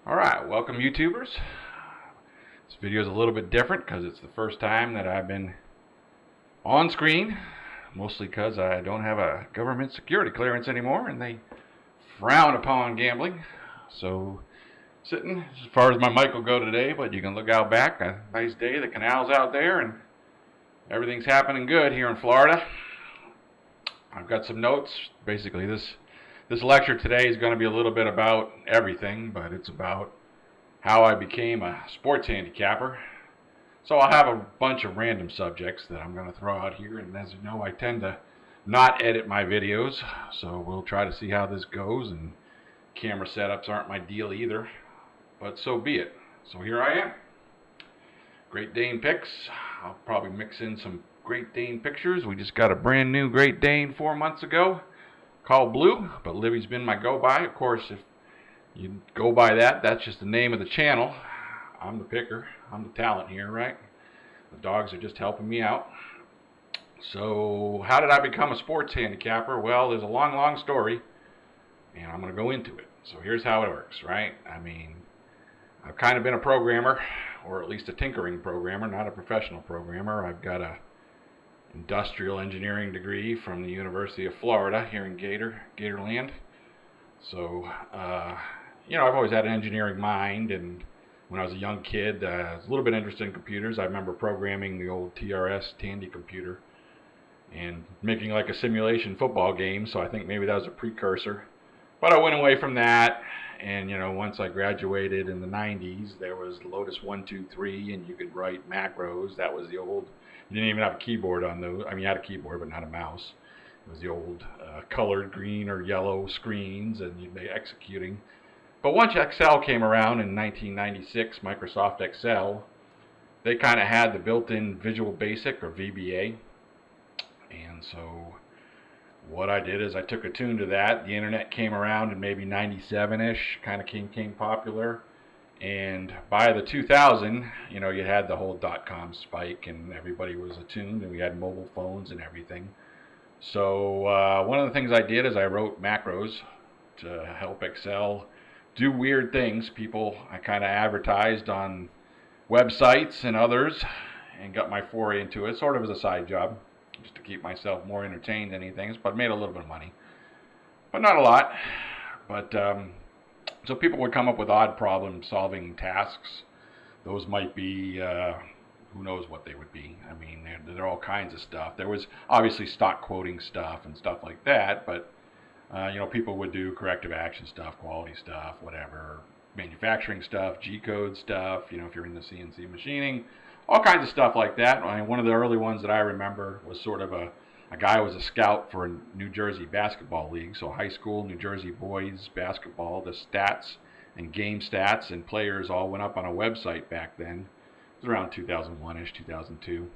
Alright, welcome YouTubers. This video is a little bit different because it's the first time that I've been on screen, mostly because I don't have a government security clearance anymore and they frown upon gambling. So, sitting as far as my mic will go today, but you can look out back. A nice day, the canal's out there and everything's happening good here in Florida. I've got some notes. Basically, this lecture today is going to be a little bit about everything, but it's about how I became a sports handicapper. So I'll have a bunch of random subjects that I'm going to throw out here, and as you know, I tend to not edit my videos, so we'll try to see how this goes, and camera setups aren't my deal either, but so be it. So here I am. Great Dane pics. I'll probably mix in some Great Dane pictures. We just got a brand new Great Dane 4 months ago called Blue, but Livy's been my go-by. Of course, if you go by that, that's just the name of the channel. I'm the picker. I'm the talent here, right? The dogs are just helping me out. So how did I become a sports handicapper? Well, there's a long story, and I'm going to go into it. So here's how it works, right? I mean, I've kind of been a programmer, or at least a tinkering programmer, not a professional programmer. I've got a industrial engineering degree from the University of Florida here in Gatorland. So, you know, I've always had an engineering mind, and when I was a young kid, I was a little bit interested in computers. I remember programming the old TRS Tandy computer and making like a simulation football game, so I think maybe that was a precursor. But I went away from that, and you know, once I graduated in the 90s, there was Lotus 1-2-3, and you could write macros. That was the old, you didn't even have a keyboard on those. I mean, you had a keyboard, but not a mouse. It was the old colored green or yellow screens, and you'd be executing. But once Excel came around in 1996, Microsoft Excel, they kind of had the built-in Visual Basic or VBA. And so what I did is I took a tune to that. The internet came around in maybe 97-ish, kind of became popular. And by the 2000, you know, you had the whole dot-com spike and everybody was attuned, and we had mobile phones and everything. So one of the things I did is I wrote macros to help Excel do weird things. I kind of advertised on websites and others and got my foray into it, sort of as a side job, just to keep myself more entertained than anything, but made a little bit of money. But not a lot. But so people would come up with odd problem-solving tasks. Those might be, who knows what they would be. I mean, there are all kinds of stuff. There was obviously stock quoting stuff and stuff like that, but you know, people would do corrective action stuff, quality stuff, whatever, manufacturing stuff, G-code stuff, you know, if you're into CNC machining, all kinds of stuff like that. I mean, one of the early ones that I remember was sort of a guy was a scout for a New Jersey basketball league, so high school New Jersey boys basketball, the stats and game stats and players all went up on a website back then. It was around 2001-ish, 2002.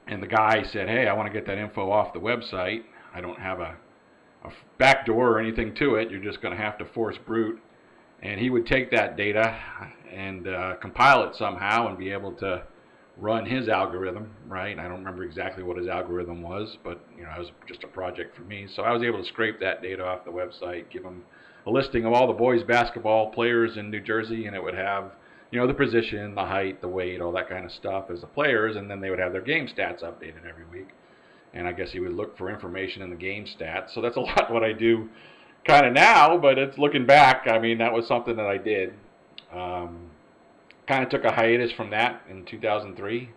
And the guy said, hey, I want to get that info off the website. I don't have a backdoor or anything to it. You're just going to have to force brute. And he would take that data and compile it somehow and be able to run his algorithm, right? I don't remember exactly what his algorithm was, but you know, it was just a project for me. So I was able to scrape that data off the website, give him a listing of all the boys basketball players in New Jersey, and it would have, you know, the position, the height, the weight, all that kind of stuff as the players, and then they would have their game stats updated every week. And I guess he would look for information in the game stats. So that's a lot what I do kind of now, but it's looking back, I mean, that was something that I did. Kind of took a hiatus from that in 2003.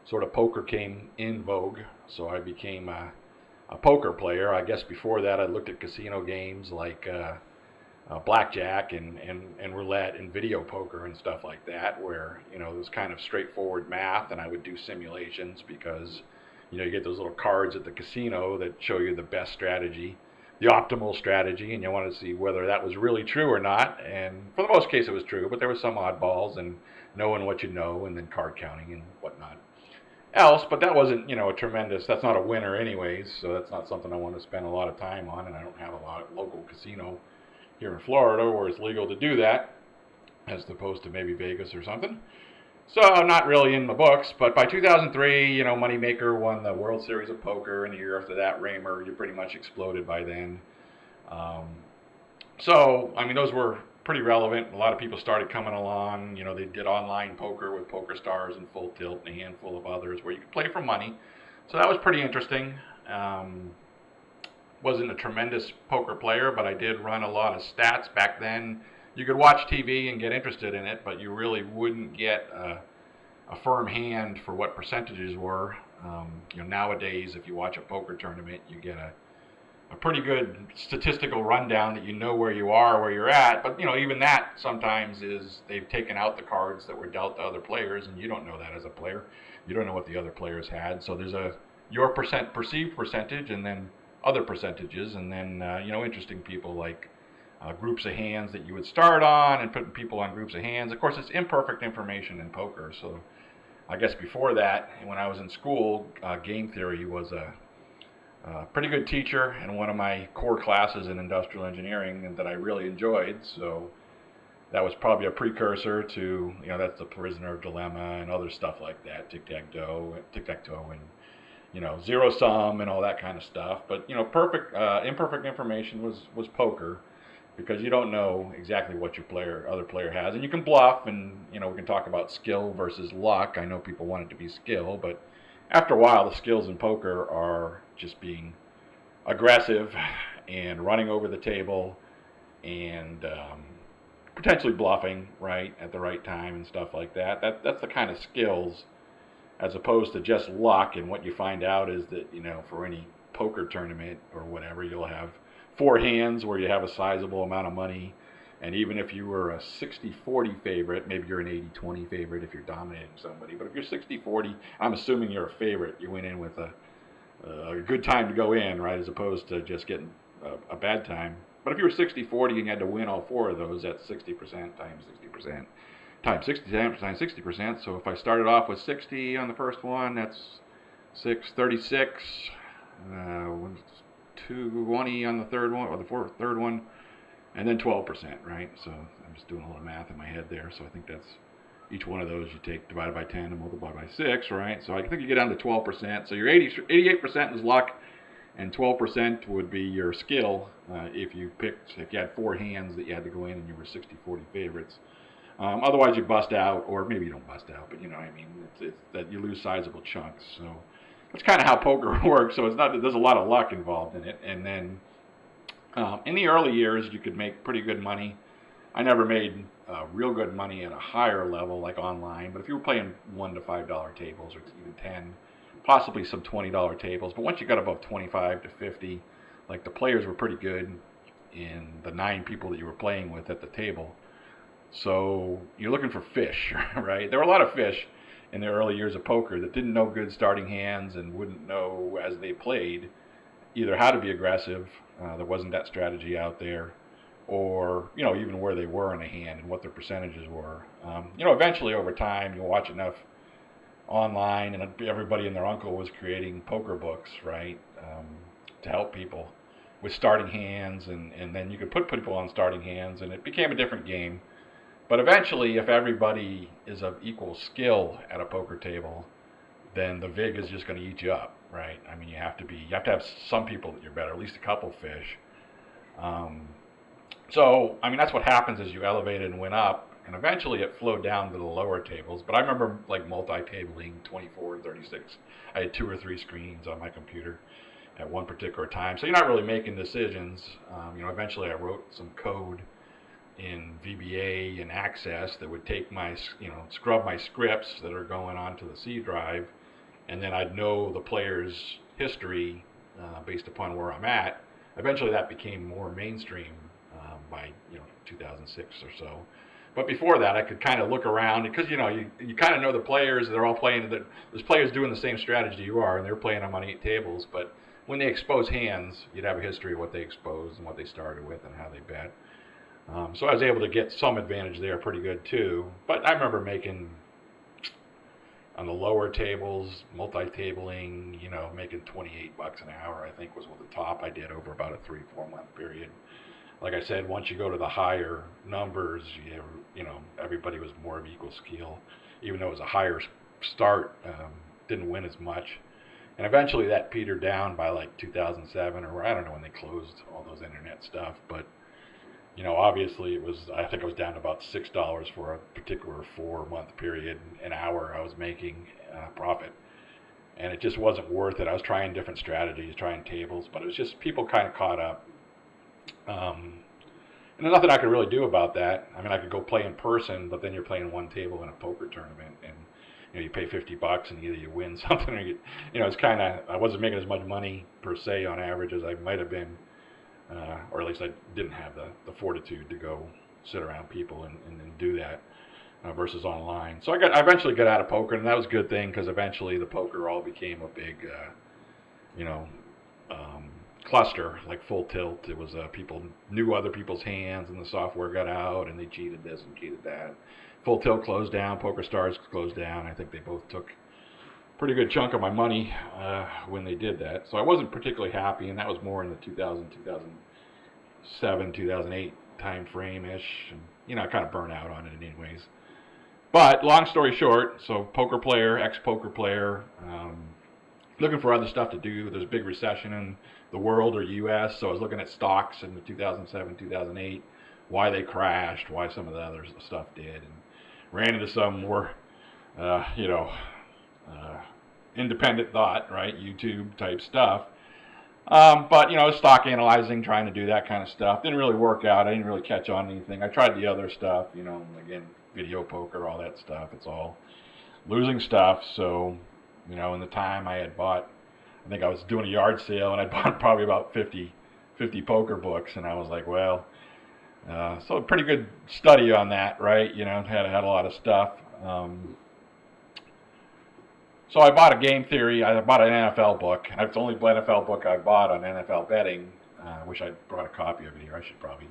Sort of poker came in vogue, so I became a poker player. I guess before that I looked at casino games like blackjack and roulette and video poker and stuff like that, where, you know, it was kind of straightforward math, and I would do simulations because, you know, you get those little cards at the casino that show you the best strategy, the optimal strategy, and you want to see whether that was really true or not. And for the most case it was true, but there were some oddballs and knowing what you know and then card counting and whatnot else. But that wasn't, you know, that's not a winner anyways, so that's not something I want to spend a lot of time on, and I don't have a lot of local casino here in Florida where it's legal to do that, as opposed to maybe Vegas or something. So not really in the books, but by 2003, you know, Moneymaker won the World Series of Poker, and the year after that, Raymer, you pretty much exploded by then. So, I mean, those were pretty relevant. A lot of people started coming along. You know, they did online poker with Poker Stars and Full Tilt and a handful of others where you could play for money. So that was pretty interesting. Wasn't a tremendous poker player, but I did run a lot of stats back then. You could watch TV and get interested in it, but you really wouldn't get a firm hand for what percentages were. You know, nowadays, if you watch a poker tournament, you get a pretty good statistical rundown that you know where you are, where you're at. But, you know, even that sometimes is they've taken out the cards that were dealt to other players, and you don't know that as a player. You don't know what the other players had. So there's your perceived percentage, and then other percentages, and then, you know, interesting people like groups of hands that you would start on and putting people on groups of hands. Of course, it's imperfect information in poker. So I guess before that, when I was in school, game theory was a pretty good teacher and one of my core classes in industrial engineering, and that I really enjoyed. So that was probably a precursor to, you know, that's the prisoner dilemma and other stuff like that, tic-tac-toe, and, you know, zero sum and all that kind of stuff. But, you know, imperfect information was poker, because you don't know exactly what your other player has, and you can bluff. And, you know, we can talk about skill versus luck. I know people want it to be skill, but after a while, the skills in poker are just being aggressive and running over the table and potentially bluffing right at the right time and stuff like that. That's the kind of skills, as opposed to just luck. And what you find out is that, you know, for any poker tournament or whatever, you'll have 4 hands where you have a sizable amount of money. And even if you were a 60-40 favorite, maybe you're an 80-20 favorite if you're dominating somebody. But if you're 60-40, I'm assuming you're a favorite. You went in with a good time to go in, right, as opposed to just getting a bad time. But if you were 60-40 and you had to win all 4 of those, that's 60% times 60% times 60 times 60%. So if I started off with 60 on the first one, that's 36, 220 on the third one, or the third one, and then 12%, right? So I'm just doing a little math in my head there. So I think that's each one of those you take divided by 10 and multiply by 6, right? So I think you get down to 12%. So your 88% is luck, and 12% would be your skill if you had 4 hands that you had to go in and you were 60-40 favorites. Otherwise you bust out, or maybe you don't bust out, but you know what I mean. It's that you lose sizable chunks. So that's kind of how poker works. So it's not that there's a lot of luck involved in it. And then in the early years, you could make pretty good money. I never made real good money at a higher level, like online. But if you were playing $1 to $5 tables, or even 10, possibly some $20 tables. But once you got above 25 to 50, like the players were pretty good in the 9 people that you were playing with at the table. So you're looking for fish, right? There were a lot of fish in the early years of poker that didn't know good starting hands and wouldn't know as they played either how to be aggressive. There wasn't that strategy out there, or, you know, even where they were in a hand and what their percentages were. You know, eventually over time, you watch enough online, and everybody and their uncle was creating poker books, right, to help people with starting hands, and then you could put people on starting hands, and it became a different game. But eventually, if everybody is of equal skill at a poker table, then the vig is just going to eat you up, right? I mean, you have to have some people that you're better, at least a couple fish. So, I mean, that's what happens as you elevated and went up, and eventually it flowed down to the lower tables. But I remember, like, multi-tabling 24 and 36. I had 2 or 3 screens on my computer at one particular time. So you're not really making decisions. You know, eventually I wrote some code in VBA and Access that would take my, you know, scrub my scripts that are going onto the C drive, and then I'd know the player's history based upon where I'm at. Eventually that became more mainstream by, you know, 2006 or so. But before that, I could kind of look around, because, you know, you kind of know the players. They're all playing. There's players doing the same strategy you are, and they're playing them on 8 tables. But when they expose hands, you'd have a history of what they exposed and what they started with and how they bet. So I was able to get some advantage there pretty good too. But I remember making, on the lower tables, multi-tabling, you know, making $28 an hour, I think was what the top I did over about a 3-4 month period. Like I said, once you go to the higher numbers, you know, everybody was more of equal skill. Even though it was a higher start, didn't win as much. And eventually that petered down by like 2007, or I don't know when they closed all those internet stuff. But Obviously it was, I think I was down to about $6 for a particular 4-month period, an hour I was making profit. And it just wasn't worth it. I was trying different strategies, trying tables, but it was just people kind of caught up. And there's nothing I could really do about that. I mean, I could go play in person, but then you're playing one table in a poker tournament, and you pay $50, and either you win something or it's kind of, I wasn't making as much money per se on average as I might have been, or at least I didn't have the fortitude to go sit around people and do that. Versus online. So I eventually got out of poker, and that was a good thing because eventually the poker all became a big, cluster, like Full Tilt. It was people knew other people's hands, and the software got out, and they cheated this and cheated that. Full Tilt closed down. Poker Stars closed down. I think they both took a pretty good chunk of my money when they did that. So I wasn't particularly happy, and that was more in the 2007, 2008 time frame-ish. And, I kind of burned out on it anyways. But long story short, so poker player, ex-poker player, looking for other stuff to do. There's a big recession in the world or U.S., so I was looking at stocks in the 2007, 2008, why they crashed, why some of the other stuff did, and ran into some more, independent thought, right, YouTube type stuff. But stock analyzing, trying to do that kind of stuff, didn't really work out. I didn't really catch on anything. I tried the other stuff, again, video poker, all that stuff. It's all losing stuff. So, in the time I had bought, I think I was doing a yard sale, and I bought probably about 50 poker books, and I was like, well, so a pretty good study on that, right? Had a lot of stuff. So I bought a game theory. I bought an NFL book. It's the only NFL book I bought on NFL betting. Wish I brought a copy of it here. I should probably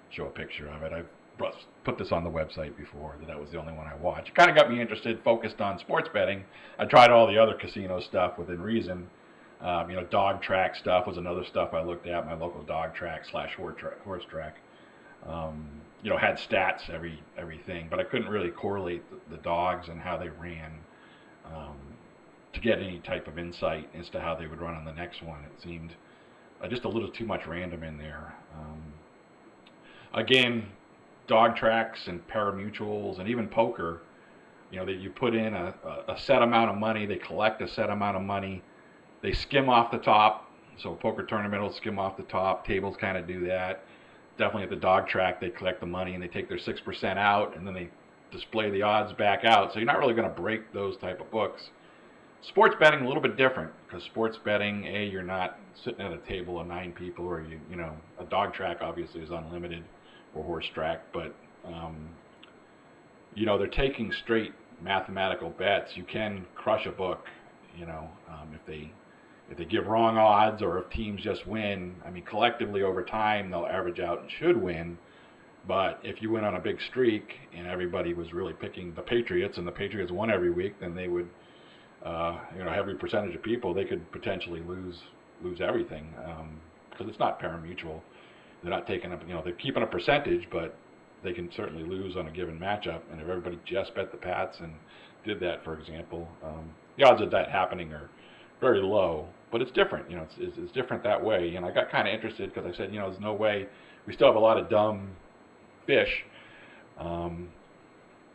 show a picture of it. I've put this on the website before. That was the only one I watched. It kind of got me interested, focused on sports betting. I tried all the other casino stuff within reason. Dog track stuff was another stuff I looked at. My local dog track / horse track. Had stats, everything, but I couldn't really correlate the dogs and how they ran. To get any type of insight as to how they would run on the next one. It seemed just a little too much random in there. Again, dog tracks and pari-mutuels and even poker, that you put in a set amount of money, they collect a set amount of money, they skim off the top. So a poker tournament will skim off the top. Tables kind of do that. Definitely at the dog track, they collect the money and they take their 6% out, and then they display the odds back out. So you're not really going to break those type of books. Sports betting a little bit different, because sports betting, you're not sitting at a table of 9 people, or a dog track obviously is unlimited, or horse track, but they're taking straight mathematical bets. You can crush a book, if they give wrong odds, or if teams just win. I mean, collectively over time they'll average out and should win. But if you went on a big streak and everybody was really picking the Patriots, and the Patriots won every week, then they would. Every percentage of people, they could potentially lose everything, because it's not pari-mutuel. They're not taking up, they're keeping a percentage, but they can certainly lose on a given matchup. And if everybody just bet the Pats and did that, for example, the odds of that happening are very low. But it's different, it's different that way. And I got kind of interested because I said, there's no way. We still have a lot of dumb fish. And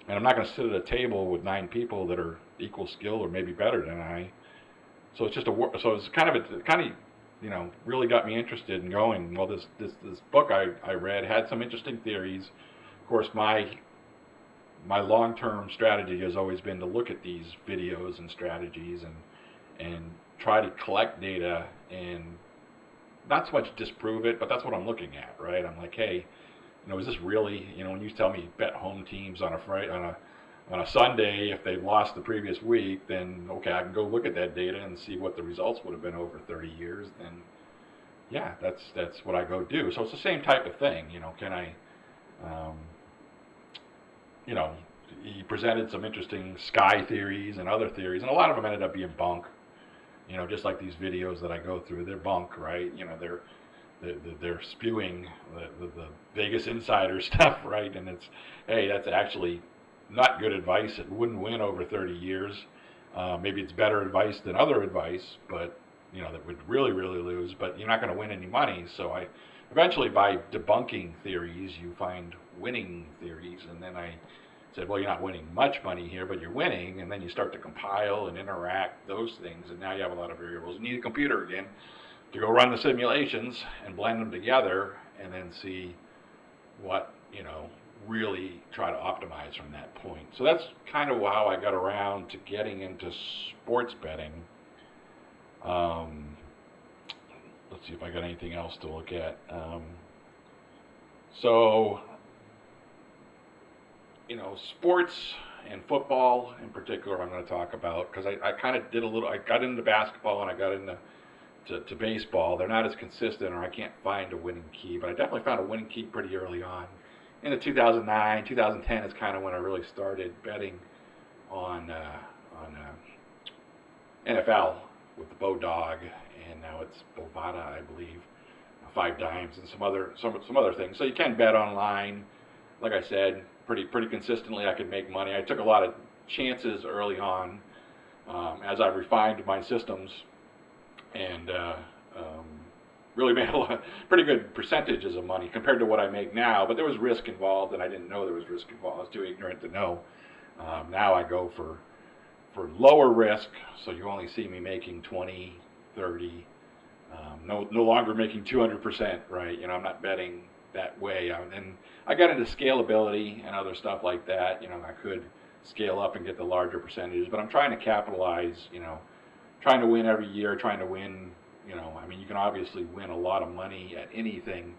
I'm not going to sit at a table with 9 people that are equal skill or maybe better than I. So it's just so it's kind of really got me interested in going. Well, this book I read had some interesting theories. Of course, my long-term strategy has always been to look at these videos and strategies and try to collect data and not so much disprove it, but that's what I'm looking at, right? I'm like, hey, is this really, when you tell me bet home teams on a Sunday, if they've lost the previous week, then okay, I can go look at that data and see what the results would have been over 30 years. Then, yeah, that's what I go do. So it's the same type of thing, can I, he presented some interesting sky theories and other theories, and a lot of them ended up being bunk, just like these videos that I go through, they're bunk, right? They're spewing the Vegas insider stuff, right? And it's, hey, that's actually not good advice. It wouldn't win over 30 years. Maybe it's better advice than other advice, but that would really, really lose. But you're not going to win any money. So I eventually by debunking theories, you find winning theories. And then I said, well, you're not winning much money here, but you're winning. And then you start to compile and interact those things. And now you have a lot of variables. You need a computer again to go run the simulations and blend them together and then see what, really try to optimize from that point. So that's kind of how I got around to getting into sports betting. Let's see if I got anything else to look at. So, sports and football in particular I'm going to talk about, because I kind of did I got into basketball and I got into to baseball. They're not as consistent, or I can't find a winning key, but I definitely found a winning key pretty early on. In the 2009, 2010 is kind of when I really started betting on NFL with the Bodog, and now it's Bovada, I believe, 5 Dimes, and some other things. So you can bet online. Like I said, pretty consistently I could make money. I took a lot of chances early on as I refined my systems, and really made pretty good percentages of money compared to what I make now. But there was risk involved, and I didn't know there was risk involved. I was too ignorant to know. Now I go for lower risk, so you only see me making 20, 30. No longer making 200%, right? I'm not betting that way. And I got into scalability and other stuff like that. I could scale up and get the larger percentages, but I'm trying to capitalize, trying to win every year, trying to win, you can obviously win a lot of money at anything,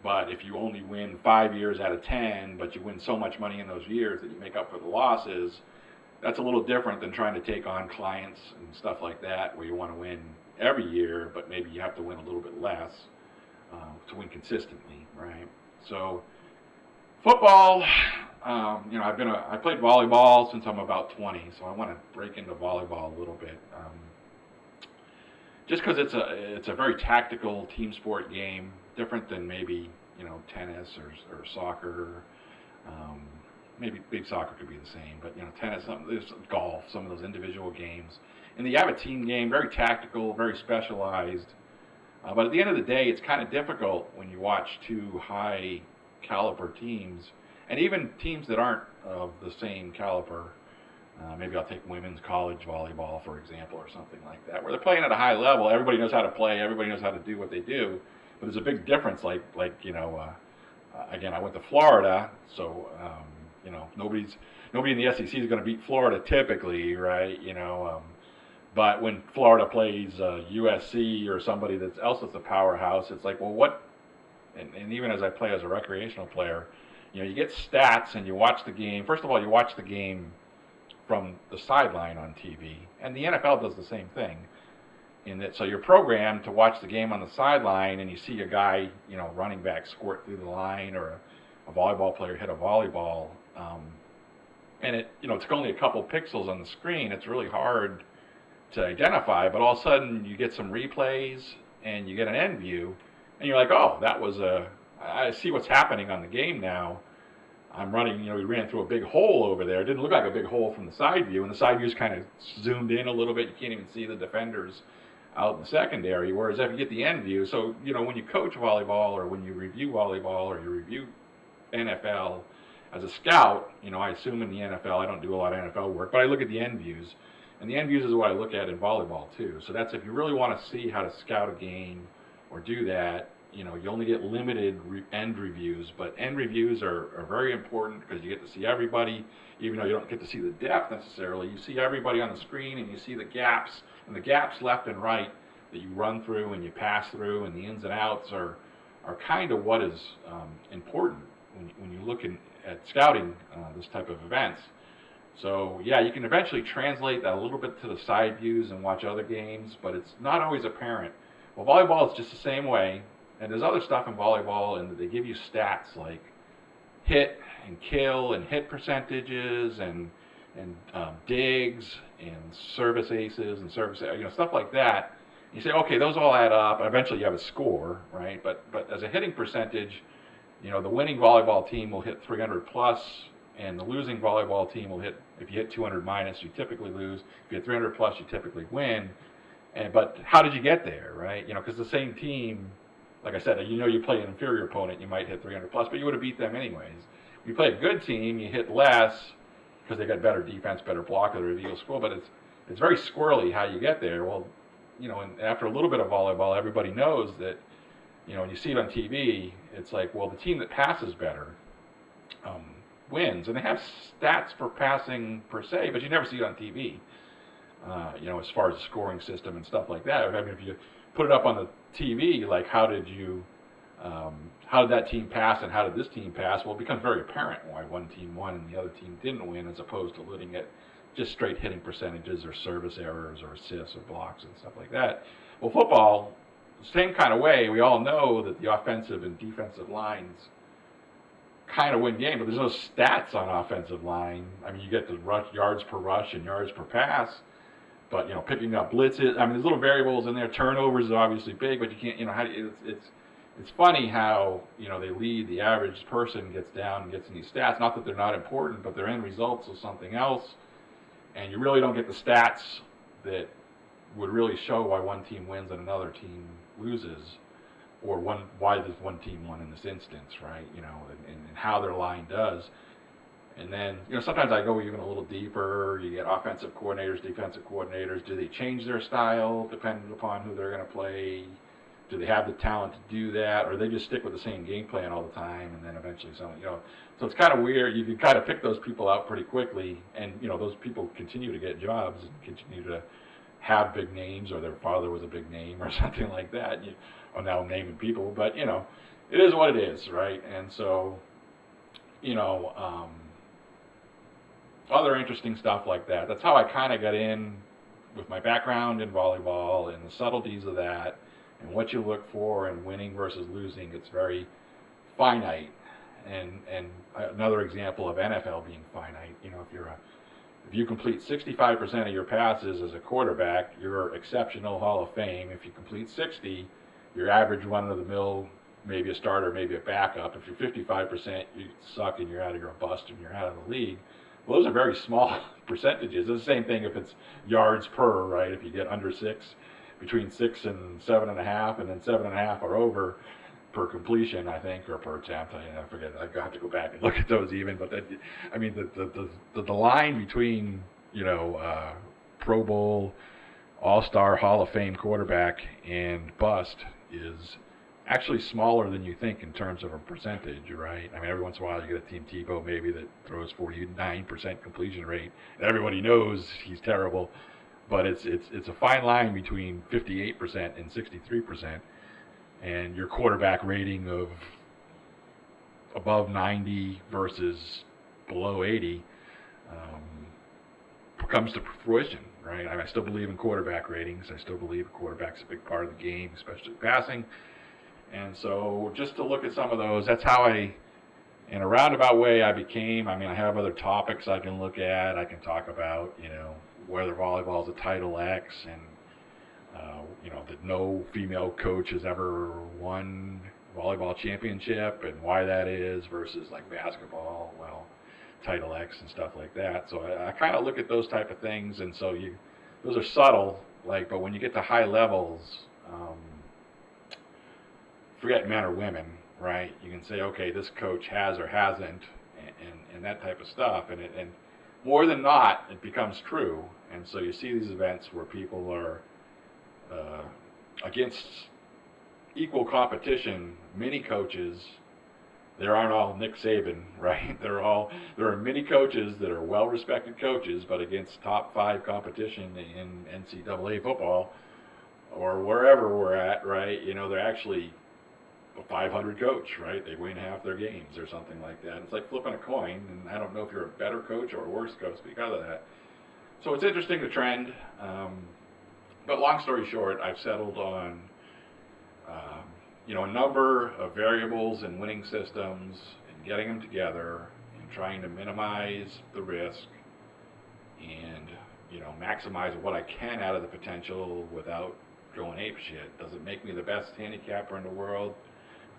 but if you only win 5 years out of 10, but you win so much money in those years that you make up for the losses, that's a little different than trying to take on clients and stuff like that, where you want to win every year, but maybe you have to win a little bit less to win consistently, right? So football, I played volleyball since I'm about 20, so I want to break into volleyball a little bit. Just because it's a very tactical team sport game, different than maybe tennis or soccer. Maybe big soccer could be the same, but tennis, there's golf, some of those individual games, and you have a team game, very tactical, very specialized. But at the end of the day, it's kind of difficult when you watch two high caliber teams, and even teams that aren't of the same caliber. Maybe I'll take women's college volleyball, for example, or something like that, where they're playing at a high level. Everybody knows how to play. Everybody knows how to do what they do. But there's a big difference. Again, I went to Florida, so nobody in the SEC is going to beat Florida typically, right? But when Florida plays USC or somebody else that's a powerhouse, it's like, well, what? And even as I play as a recreational player, you get stats and you watch the game. First of all, you watch the game from the sideline on TV, and the NFL does the same thing. So you're programmed to watch the game on the sideline, and you see a guy, running back squirt through the line, or a volleyball player hit a volleyball, and it's only a couple pixels on the screen. It's really hard to identify, but all of a sudden you get some replays and you get an end view, and you're like, oh, I see what's happening on the game now. I'm running, we ran through a big hole over there. It didn't look like a big hole from the side view, and the side view's kind of zoomed in a little bit. You can't even see the defenders out in the secondary, whereas if you get the end view, so, when you coach volleyball, or when you review volleyball, or you review NFL as a scout, I assume in the NFL, I don't do a lot of NFL work, but I look at the end views, and the end views is what I look at in volleyball too. So that's if you really want to see how to scout a game or do that, you only get limited end reviews, but end reviews are very important because you get to see everybody, even though you don't get to see the depth necessarily. You see everybody on the screen, and you see the gaps, and the gaps left and right that you run through and you pass through, and the ins and outs are kind of what is important when you look at scouting this type of events. So yeah, you can eventually translate that a little bit to the side views and watch other games, but it's not always apparent. Well, volleyball is just the same way. And there's other stuff in volleyball, and they give you stats like hit and kill and hit percentages and digs and service aces and service, stuff like that. You say, okay, those all add up. Eventually, you have a score, right? But as a hitting percentage, the winning volleyball team will hit 300 plus, and the losing volleyball team will hit. If you hit 200 minus, you typically lose. If you hit 300 plus, you typically win. But how did you get there, right? Because the same team like I said, you play an inferior opponent, you might hit 300 plus, but you would have beat them anyways. If you play a good team, you hit less because they got better defense, better block, or the reveal school. But it's very squirrely how you get there. Well, and after a little bit of volleyball, everybody knows that, when you see it on TV, it's like, well, the team that passes better wins, and they have stats for passing per se, but you never see it on TV. As far as the scoring system and stuff like that. I mean, if you put it up on the TV, like how did that team pass and how did this team pass? Well, it becomes very apparent why one team won and the other team didn't win, as opposed to looking at just straight hitting percentages or service errors or assists or blocks and stuff like that. Well, football, same kind of way. We all know that the offensive and defensive lines kind of win games, but there's no stats on offensive line. I mean, you get the yards per rush and yards per pass, but picking up blitzes. I mean, there's little variables in there. Turnovers are obviously big, but you can't. It's funny how they lead. The average person gets down and gets in these stats. Not that they're not important, but their end results is something else, and you really don't get the stats that would really show why one team wins and another team loses, or why this one team won in this instance, right? And how their line does. And then, sometimes I go even a little deeper. You get offensive coordinators, defensive coordinators. Do they change their style depending upon who they're going to play? Do they have the talent to do that, or they just stick with the same game plan all the time, and then eventually someone, So it's kind of weird. You can kind of pick those people out pretty quickly, and those people continue to get jobs and continue to have big names, or their father was a big name, or something like that. I'm now naming people, but it is what it is, right? And so, other interesting stuff like that. That's how I kind of got in with my background in volleyball and the subtleties of that and what you look for in winning versus losing. It's very finite. And another example of NFL being finite, if you complete 65% of your passes as a quarterback, you're exceptional Hall of Fame. If you complete 60, your average run-of-the-mill, maybe a starter, maybe a backup. If you're 55%, you suck and you're a bust and you're out of the league. Well, those are very small percentages. It's the same thing if it's yards per, right? If you get under 6, between 6 and 7.5, and then 7.5 or over per completion, I think, or per attempt. I forget. I have to go back and look at those even. But the line between Pro Bowl, All-Star, Hall of Fame quarterback and bust is actually smaller than you think in terms of a percentage, right? I mean, every once in a while you get a Team Tebow maybe that throws 49% completion rate, and everybody knows he's terrible, but it's a fine line between 58% and 63%, and your quarterback rating of above 90 versus below 80 comes to fruition, right? I still believe in quarterback ratings. I still believe a quarterback's a big part of the game, especially passing. And so just to look at some of those, that's how in a roundabout way, I have other topics I can look at. I can talk about, whether volleyball is a Title X and, that no female coach has ever won volleyball championship and why that is versus like basketball, Title X and stuff like that. So I kind of look at those type of things. And so those are subtle, but when you get to high levels, forget men or women, right? You can say, okay, this coach has or hasn't, and that type of stuff, and more than not, it becomes true. And so you see these events where people are against equal competition, many coaches. There aren't all Nick Saban, right? There are many coaches that are well-respected coaches, but against top 5 competition in NCAA football or wherever we're at, right? They're actually a 500 coach, right? They win half their games or something like that. It's like flipping a coin, and I don't know if you're a better coach or a worse coach because of that. So it's interesting to trend. But long story short, I've settled on a number of variables and winning systems and getting them together and trying to minimize the risk and maximize what I can out of the potential without going apeshit. Does it make me the best handicapper in the world?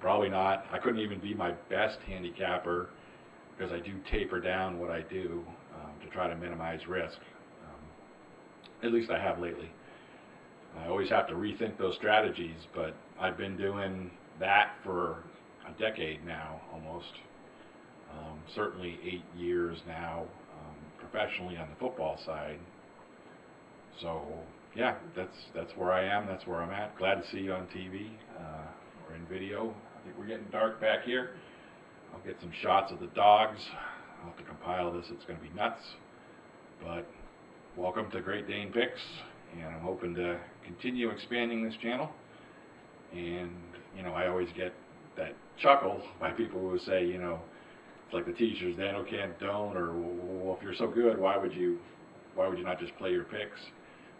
Probably not. I couldn't even be my best handicapper because I do taper down what I do to try to minimize risk. At least I have lately. I always have to rethink those strategies, but I've been doing that for a decade now, almost. Certainly 8 years now, professionally on the football side. So yeah, that's where I am. That's where I'm at. Glad to see you on TV or in video. I think we're getting dark back here. I'll get some shots of the dogs. I'll have to compile this. It's going to be nuts. But welcome to Great Dane Picks, and I'm hoping to continue expanding this channel. And I always get that chuckle by people who say, it's like the teachers, Daniel can't, don't, or well, if you're so good, why would you not just play your picks?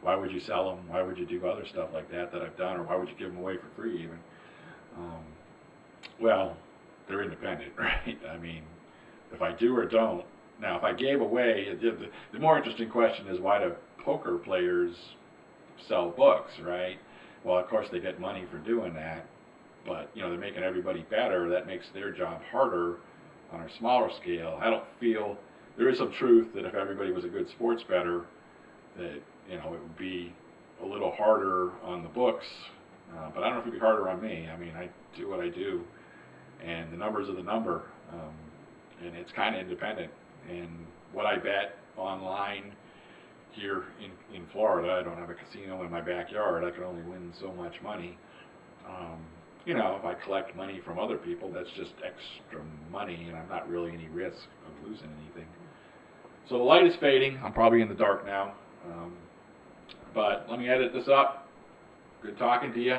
Why would you sell them? Why would you do other stuff like that I've done, or why would you give them away for free even? Well, they're independent, right? I mean, if I do or don't. Now, if I gave away, the more interesting question is, why do poker players sell books, right? Well, of course they get money for doing that, but they're making everybody better. That makes their job harder on a smaller scale. I don't feel there is some truth that if everybody was a good sports bettor, that it would be a little harder on the books, but I don't know if it'd be harder on me. I mean, I do what I do, and the numbers are the number, and it's kind of independent. And what I bet online here in Florida, I don't have a casino in my backyard. I can only win so much money. If I collect money from other people, that's just extra money, and I'm not really any risk of losing anything. So the light is fading. I'm probably in the dark now. But let me edit this up. Good talking to you.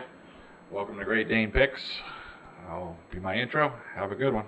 Welcome to Great Dane Picks. I'll be my intro. Have a good one.